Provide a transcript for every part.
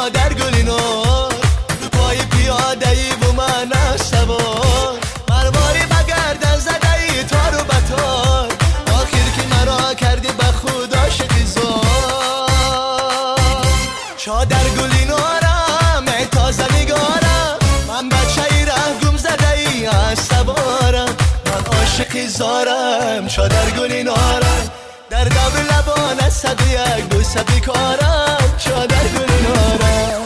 چادر گلینار تو پای پیاده ای و من سوار مرواری بگردن زده ای تار و بتار آخر که مرا کردی به خود عاشقی زار چادر گلینارم ای تازه نگارم من بچه ای ره گم زده ای از سوارم من عاشقی زارم چادر گلینارم در دب لبان صد و یک بوسه بیکارم چادر گلینارم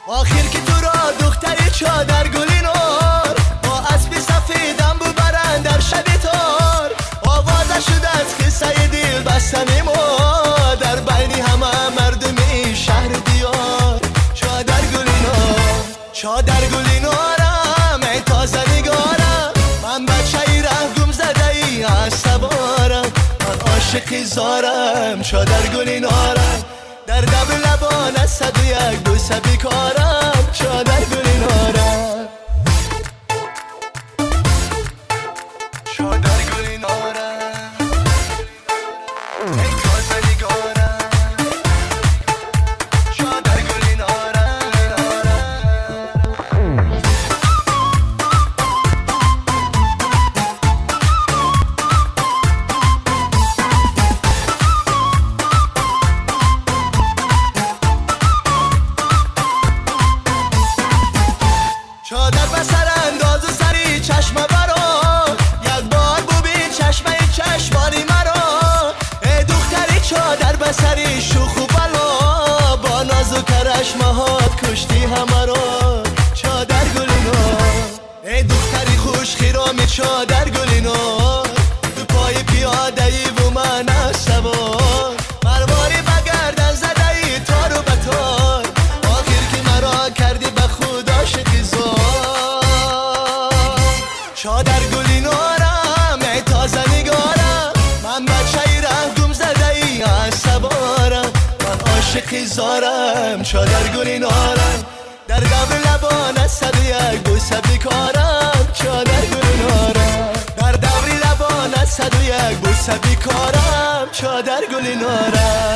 آخر که تو را دختری چادر گلینار با اسب سفیدم ببرن در شب تار آوازه شد از قصه دل بستن ما در بین همه مردمی شهر دیار چادر گلینار چادر گلینارم ای تازه نگارم من بچه ای ره گم زده ای از سوارم من عاشقی زارم چادر گلینارم در دب لبان صد و یک بوسه بیکارم چادر گلینارم چادر گلینارم ای تازه نگارم چادر گلینارم چادر به سر انداز و سری چشم برا یک بار ببین چشمه چشمانی مرا ای دختری چادر به سری شوخ و بلا با ناز و کرشمه هات کشتی همه را چادر گلینار ای دختری خوش خیرامی چادر گلینار تو پای پیاده ای و من سوار مرواری بگردن زده ای تار و بتار آخر که مرا کردی به خود عاشقی زار چادر گلینارم ای تازه نگارم من بچه ای ره گم زده ای از سوارم من عاشقی زارم چادر گلینارم در دب لبان صد و یک بوسه بیکارم چادر گلینارم در دبر لبان صد و یک بوسه بیکارم چادر گلینارم